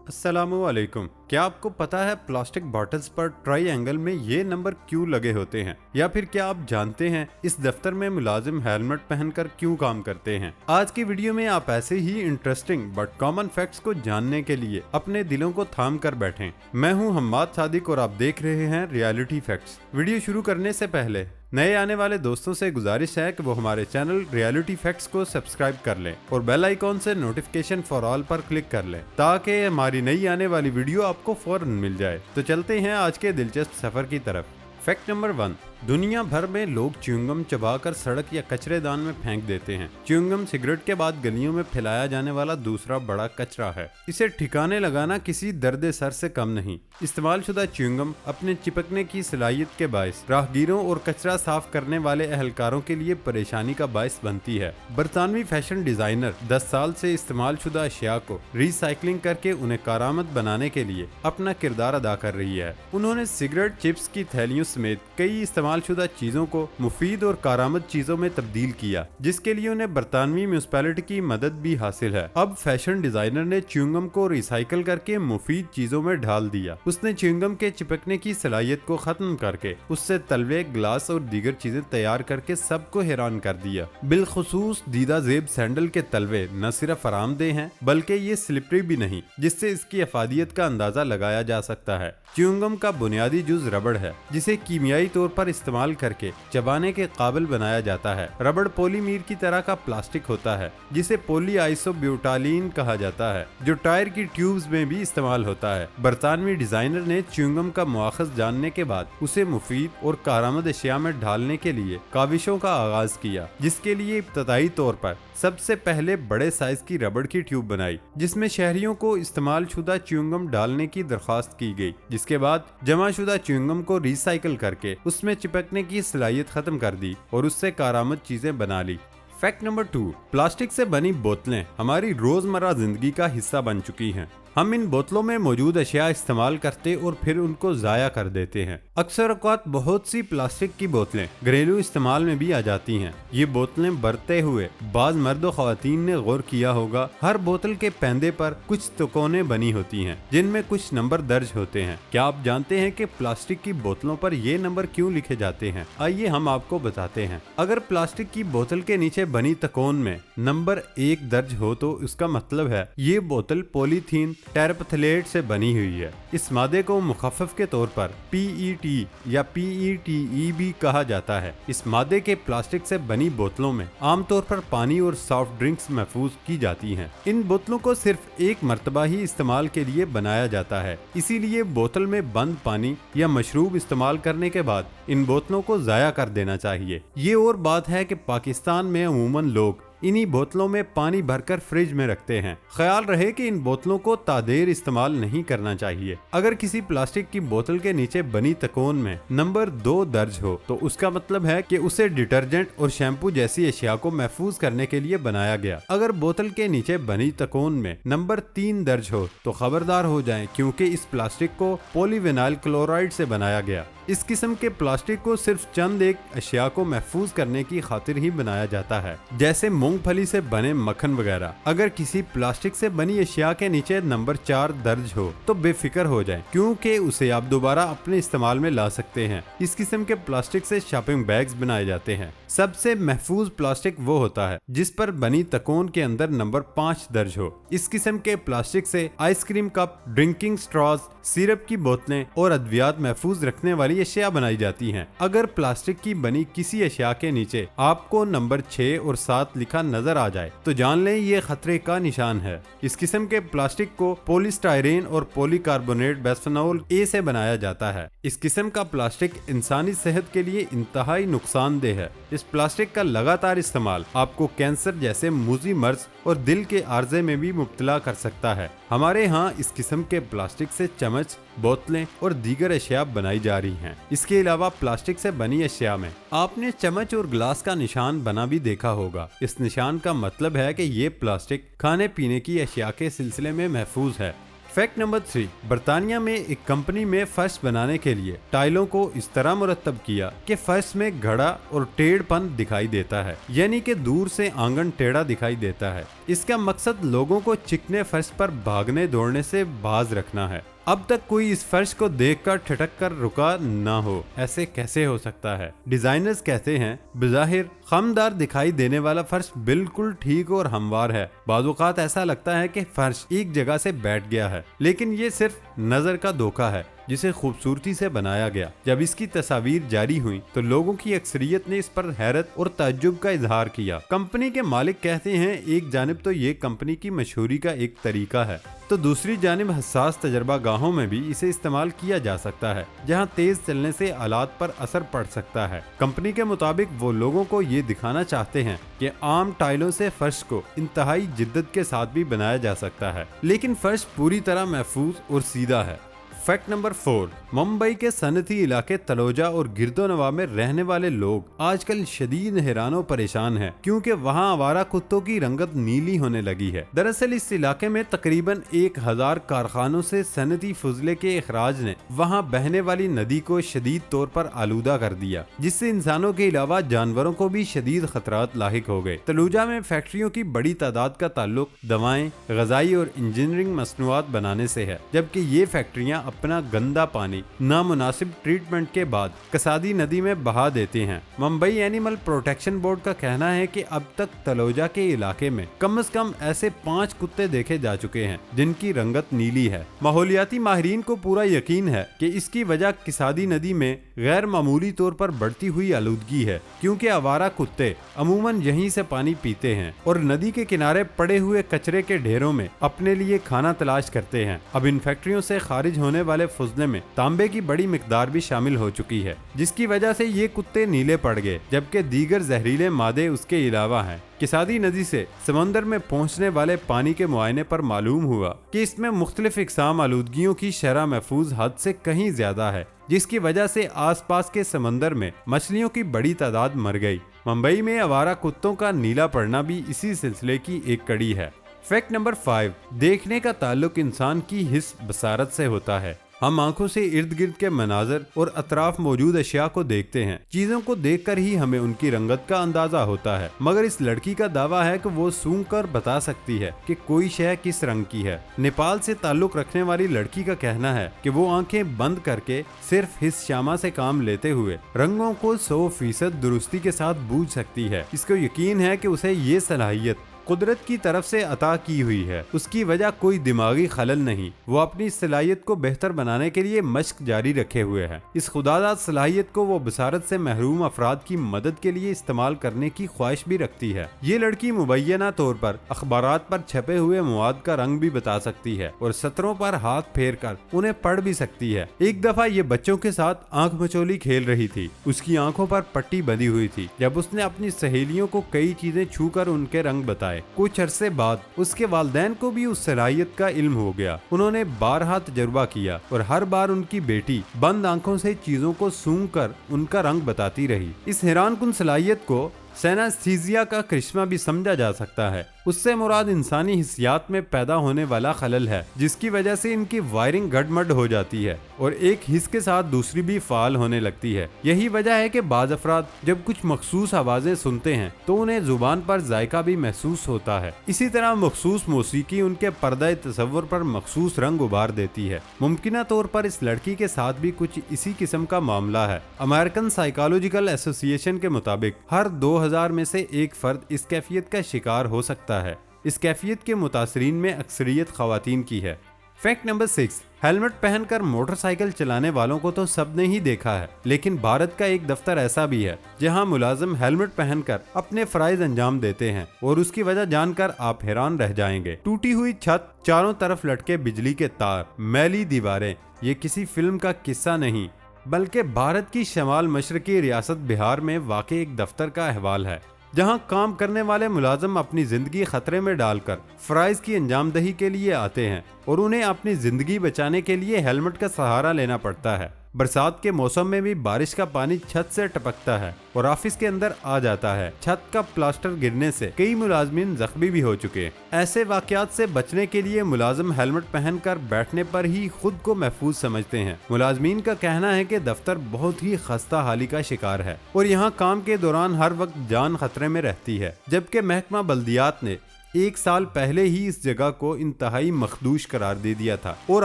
अस्सलामुअलैकुम। क्या आपको पता है प्लास्टिक बॉटल्स पर ट्रायंगल में ये नंबर क्यों लगे होते हैं? या फिर क्या आप जानते हैं इस दफ्तर में मुलाजिम हेलमेट पहनकर क्यों काम करते हैं? आज की वीडियो में आप ऐसे ही इंटरेस्टिंग बट कॉमन फैक्ट्स को जानने के लिए अपने दिलों को थाम कर बैठें। मैं हूं हम्माद सादिक और आप देख रहे हैं रियलिटी फैक्ट्स। वीडियो शुरू करने से पहले नए आने वाले दोस्तों से गुजारिश है कि वो हमारे चैनल रियलिटी फैक्ट्स को सब्सक्राइब कर लें और बेल आइकॉन से नोटिफिकेशन फॉर ऑल पर क्लिक कर लें ताकि हमारी नई आने वाली वीडियो आपको फौरन मिल जाए। तो चलते हैं आज के दिलचस्प सफर की तरफ। फैक्ट नंबर 1, दुनिया भर में लोग च्युइंगम चबाकर सड़क या कचरेदान में फेंक देते हैं। च्युइंगम सिगरेट के बाद गलियों में फैलाया जाने वाला दूसरा बड़ा कचरा है। इसे ठिकाने लगाना किसी दर्द सर से कम नहीं। इस्तेमाल शुदा च्युइंगम अपने चिपकने की सलाहियत के बायस राहगीरों और कचरा साफ करने वाले एहलकारों के लिए परेशानी का बायस बनती है। बरतानवी फैशन डिजाइनर 10 साल से इस्तेमाल शुदा अशिया को रिसाइकलिंग करके उन्हें कारामद बनाने के लिए अपना किरदार अदा कर रही है। उन्होंने सिगरेट, चिप्स की थैलियों समेत कई इस्तेमालशुदा चीजों को मुफीद और कारामद चीजों में तब्दील किया, जिसके लिए उन्हें बरतानवी म्यूनिसिपैलिटी की मदद भी हासिल है। अब फैशन डिजाइनर ने च्युइंगम को रिसाइकल करके मुफीद चीजों में ढाल दिया। उसने च्युइंगम के चिपकने की सलाहियत को खत्म करके उससे तलवे, ग्लास और दीगर चीजें तैयार करके सबको हैरान कर दिया। बिलखुसूस दीदा जेब सैंडल के तलवे न सिर्फ आरामदेह हैं बल्कि ये स्लिपरी भी नहीं, जिससे इसकी अफादियत का अंदाजा लगाया जा सकता है। च्युइंगम का बुनियादी जुज रबड़ है, जिसे कीमियाई तौर पर इस्तेमाल करके चबाने के काबिल बनाया जाता है। रबड़ पॉलीमीर की तरह का प्लास्टिक होता है जिसे पॉली आइसोब्यूटालीन कहा जाता है, जो टायर की ट्यूब्स में भी इस्तेमाल होता है। बरतानवी डिजाइनर ने च्युइंगम का मुआखज जानने के बाद उसे मुफीद और कारामद अशिया में ढालने के लिए काविशों का आगाज किया, जिसके लिए इब्तदाई तौर पर सबसे पहले बड़े साइज की रबड़ की ट्यूब बनाई, जिसमें शहरियों को इस्तेमाल शुदा च्युइंगम डालने की दरख्वास्त की गई। जिसके बाद जमा शुदा च्युइंगम को रिसाइकल करके उसमें चिपकने की सलाहियत खत्म कर दी और उससे कारामद चीजें बना ली। फैक्ट नंबर 2, प्लास्टिक से बनी बोतलें हमारी रोजमर्रा जिंदगी का हिस्सा बन चुकी हैं। हम इन बोतलों में मौजूद अशिया इस्तेमाल करते और फिर उनको जाया कर देते हैं। अक्सर औक़ात बहुत सी प्लास्टिक की बोतलें घरेलू इस्तेमाल में भी आ जाती हैं। ये बोतलें बरते हुए बाज मर्द व ख़वातीन ने गौर किया होगा, हर बोतल के पैंदे पर कुछ तकोने बनी होती हैं जिनमें कुछ नंबर दर्ज होते हैं। क्या आप जानते हैं कि प्लास्टिक की बोतलों पर ये नंबर क्यों लिखे जाते हैं? आइए हम आपको बताते हैं। अगर प्लास्टिक की बोतल के नीचे बनी तकोन में नंबर 1 दर्ज हो तो उसका मतलब है ये बोतल पॉलीथीन टेरपथलेट से बनी हुई है। इस मादे को मुखफ़फ़ के तौर पर PET या PETE भी कहा जाता है। इस मादे के प्लास्टिक से बनी बोतलों में आमतौर पर पानी और सॉफ्ट ड्रिंक्स महफूज की जाती हैं। इन बोतलों को सिर्फ एक मरतबा ही इस्तेमाल के लिए बनाया जाता है, इसीलिए बोतल में बंद पानी या मशरूब इस्तेमाल करने के बाद इन बोतलों को ज़ाया कर देना चाहिए। ये और बात है कि पाकिस्तान में अमूमन लोग इन्हीं बोतलों में पानी भरकर फ्रिज में रखते हैं। ख्याल रहे कि इन बोतलों को तादेर इस्तेमाल नहीं करना चाहिए। अगर किसी प्लास्टिक की बोतल के नीचे बनी तकोन में नंबर 2 दर्ज हो तो उसका मतलब है कि उसे डिटर्जेंट और शैम्पू जैसी अशिया को महफूज करने के लिए बनाया गया। अगर बोतल के नीचे बनी तकोन में नंबर 3 दर्ज हो तो खबरदार हो जाएं, क्योंकि इस प्लास्टिक को पॉलीविनाइल क्लोराइड से बनाया गया। इस किस्म के प्लास्टिक को सिर्फ चंद एक अशिया को महफूज करने की खातिर ही बनाया जाता है, जैसे मूंगफली से बने मक्खन वगैरह। अगर किसी प्लास्टिक से बनी अशिया के नीचे नंबर 4 दर्ज हो तो बेफिक्र हो जाएं, क्योंकि उसे आप दोबारा अपने इस्तेमाल में ला सकते हैं। इस किस्म के प्लास्टिक से शॉपिंग बैग्स बनाए जाते हैं। सबसे महफूज प्लास्टिक वो होता है जिस पर बनी तकोन के अंदर नंबर 5 दर्ज हो। इस किस्म के प्लास्टिक से ice cream cup, drinking straws, syrup की बोतलें और अद्वियात महफूज रखने वाली अशिया बनाई जाती हैं। अगर प्लास्टिक की बनी किसी अशिया के नीचे आपको नंबर 6 और 7 लिखा नजर आ जाए तो जान लें ये खतरे का निशान है। इस किस्म के प्लास्टिक को पॉलीस्टायरेन और पॉलीकार्बोनेट बिस्फेनॉल ए से बनाया जाता है। इस किस्म का प्लास्टिक इंसानी सेहत के लिए इंतहाई नुकसानदेह है। इस प्लास्टिक का लगातार इस्तेमाल आपको कैंसर जैसे मूजी मर्ज और दिल के आर्जे में भी मुब्तला कर सकता है। हमारे यहाँ इस किस्म के प्लास्टिक से चम्मच, बोतलें और दीगर अशिया बनाई जा रही हैं। इसके अलावा प्लास्टिक से बनी अशिया में आपने चम्मच और ग्लास का निशान बना भी देखा होगा। इस निशान का मतलब है कि ये प्लास्टिक खाने पीने की अशिया के सिलसिले में महफूज है। फैक्ट नंबर 3, बर्तानिया में एक कंपनी में फर्श बनाने के लिए टाइलों को इस तरह मुरतब किया कि फर्श में घड़ा और टेढ़पन दिखाई देता है, यानी कि दूर से आंगन टेढ़ा दिखाई देता है। इसका मकसद लोगों को चिकने फर्श पर भागने दौड़ने से बाज रखना है। अब तक कोई इस फर्श को देखकर ठिठक कर रुका ना हो, ऐसे कैसे हो सकता है। डिजाइनर्स कहते हैं बज़ाहिर खमदार दिखाई देने वाला फर्श बिल्कुल ठीक और हमवार है। बाज़-औक़ात ऐसा लगता है कि फर्श एक जगह से बैठ गया है, लेकिन ये सिर्फ नजर का धोखा है जिसे खूबसूरती से बनाया गया। जब इसकी तस्वीर जारी हुई तो लोगों की अक्सरियत ने इस पर हैरत और ताज्जुब का इजहार किया। कंपनी के मालिक कहते हैं एक जानिब तो ये कंपनी की मशहूरी का एक तरीका है, तो दूसरी जानिब हसास तजर्बा गाहों में भी इसे इस्तेमाल किया जा सकता है जहां तेज चलने से आलात पर असर पड़ सकता है। कंपनी के मुताबिक वो लोगों को ये दिखाना चाहते हैं कि आम टाइलों से फर्श को इंतहाई जिद्दत के साथ भी बनाया जा सकता है, लेकिन फर्श पूरी तरह महफूज और सीधा है। फैक्ट नंबर 4, मुंबई के सनती इलाके तलोजा और गिरदोनवा में रहने वाले लोग आजकल शदीद हैरान और परेशान हैं, क्योंकि वहां आवारा कुत्तों की रंगत नीली होने लगी है। दरअसल इस इलाके में तकरीबन 1000 कारखानों से सनती फुजले के अखराज ने वहां बहने वाली नदी को शदीद तौर पर आलूदा कर दिया, जिससे इंसानों के अलावा जानवरों को भी शदीद खतरात लाहिक हो गए। तलूजा में फैक्ट्रियों की बड़ी तादाद का ताल्लुक दवाएं, गजाई और इंजीनियरिंग मसनूआत बनाने से है, जबकि ये फैक्ट्रियां अपना गंदा पानी नामुनासिब ट्रीटमेंट के बाद कसादी नदी में बहा देते हैं। मुंबई एनिमल प्रोटेक्शन बोर्ड का कहना है कि अब तक तलोजा के इलाके में कम से कम ऐसे 5 कुत्ते देखे जा चुके हैं जिनकी रंगत नीली है। माहौलियाती माहिरीन को पूरा यकीन है कि इसकी वजह कसादी नदी में गैर मामूली तौर पर बढ़ती हुई आलूदगी है, क्योंकि आवारा कुत्ते अमूमन यहीं से पानी पीते हैं और नदी के किनारे पड़े हुए कचरे के ढेरों में अपने लिए खाना तलाश करते हैं। अब इन फैक्ट्रियों से खारिज होने वाले फुजले में तांबे की बड़ी मिकदार भी शामिल हो चुकी है, जिसकी वजह से ये कुत्ते नीले पड़ गए, जबकि दीगर जहरीले मादे उसके अलावा हैं। कसादी नदी से समंदर में पहुंचने वाले पानी के मुआयने पर मालूम हुआ कि इसमें मुख्तलिफ इकसाम आलूदगियों की शरह महफूज हद से कहीं ज्यादा है, जिसकी वजह से आसपास के समंदर में मछलियों की बड़ी तादाद मर गई। मुंबई में आवारा कुत्तों का नीला पड़ना भी इसी सिलसिले की एक कड़ी है। फैक्ट नंबर 5, देखने का ताल्लुक इंसान की हिस्स बसारत से होता है। हम आंखों से इर्द गिर्द के मनाजर और अतराफ मौजूद अशिया को देखते हैं। चीजों को देखकर ही हमें उनकी रंगत का अंदाजा होता है, मगर इस लड़की का दावा है कि वो सूंघ कर बता सकती है कि कोई शय किस रंग की है। नेपाल से ताल्लुक रखने वाली लड़की का कहना है कि वो आंखें बंद करके सिर्फ हिस्स शामा से काम लेते हुए रंगों को 100% दुरुस्ती के साथ बूझ सकती है। इसको यकीन है कि उसे ये सलाहियत कुदरत की तरफ से अता की हुई है। उसकी वजह कोई दिमागी खलल नहीं, वो अपनी सलाहियत को बेहतर बनाने के लिए मशक जारी रखे हुए है। इस खुदादाद सलाहियत को वो बसारत से महरूम अफराद की मदद के लिए इस्तेमाल करने की ख्वाहिश भी रखती है। ये लड़की मुबैना तौर पर अखबारात पर छपे हुए मवाद का रंग भी बता सकती है और सतरों पर हाथ फेर कर उन्हें पढ़ भी सकती है। एक दफा ये बच्चों के साथ आंख मचोली खेल रही थी। उसकी आंखों पर पट्टी बंधी हुई थी। जब उसने अपनी सहेलियों को कई चीजें छू कर उनके रंग बताए, कुछ अरसे बाद उसके वालिदैन को भी उस सलाहियत का इल्म हो गया। उन्होंने बारहा तजुर्बा किया और हर बार उनकी बेटी बंद आंखों से चीजों को सूंघ कर उनका रंग बताती रही। इस हैरानकुन सलाहियत को सेनास्थीजिया का करिश्मा भी समझा जा सकता है। उससे मुराद इंसानी हिस्सियात में पैदा होने वाला खलल है, जिसकी वजह से इनकी वायरिंग गड़मड़ हो जाती है और एक हिस्स के साथ दूसरी भी फाल होने लगती है। यही वजह है कि बाज़ अफराद जब कुछ मखसूस आवाजें सुनते हैं तो उन्हें जुबान पर जायका भी महसूस होता है। इसी तरह मखसूस मौसीकी उनके पर्दा तसव्वुर पर मखसूस रंग उभार देती है। मुमकिना तौर पर इस लड़की के साथ भी कुछ इसी किस्म का मामला है। अमेरिकन साइकोलॉजिकल एसोसिएशन के मुताबिक हर 2000 में से एक फर्द इस कैफियत का शिकार हो सकता है। इस कैफियत के मुतासरीन में अक्सरियत खवातीन की है। फैक्ट नंबर 6, हेलमेट पहनकर मोटरसाइकिल चलाने वालों को तो सबने ही देखा है, लेकिन भारत का एक दफ्तर ऐसा भी है जहां मुलाजिम हेलमेट पहनकर अपने फराइज अंजाम देते हैं और उसकी वजह जानकर आप हैरान रह जाएंगे। टूटी हुई छत, चारों तरफ लटके बिजली के तार, मैली दीवारें, ये किसी फिल्म का किस्सा नहीं बल्कि भारत की शमाल मशरकी रियासत बिहार में वाक़ई एक दफ्तर का अहवाल है, जहां काम करने वाले मुलाजिम अपनी जिंदगी खतरे में डालकर फराइज की अंजामदही के लिए आते हैं और उन्हें अपनी जिंदगी बचाने के लिए हेलमेट का सहारा लेना पड़ता है। बरसात के मौसम में भी बारिश का पानी छत से टपकता है और ऑफिस के अंदर आ जाता है। छत का प्लास्टर गिरने से कई मुलाजमीन जख्मी भी हो चुके। ऐसे वाकयात से बचने के लिए मुलाजिम हेलमेट पहनकर बैठने पर ही खुद को महफूज समझते हैं। मुलाजमीन का कहना है कि दफ्तर बहुत ही खस्ता हाली का शिकार है और यहाँ काम के दौरान हर वक्त जान खतरे में रहती है, जबकि महकमा बल्दियात ने 1 साल पहले ही इस जगह को इंतहाई मखदूश करार दे दिया था और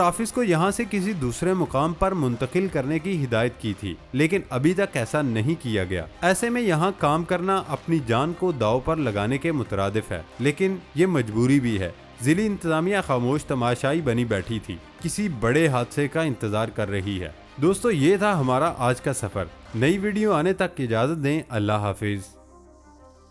ऑफिस को यहाँ से किसी दूसरे मुकाम पर मुंतकिल करने की हिदायत की थी, लेकिन अभी तक ऐसा नहीं किया गया। ऐसे में यहाँ काम करना अपनी जान को दांव पर लगाने के मुतरादिफ है, लेकिन ये मजबूरी भी है। जिली इंतजामिया खामोश तमाशाई बनी बैठी थी, किसी बड़े हादसे का इंतजार कर रही है। दोस्तों, ये था हमारा आज का सफर। नई वीडियो आने तक इजाजत दें। अल्लाह हाफिज।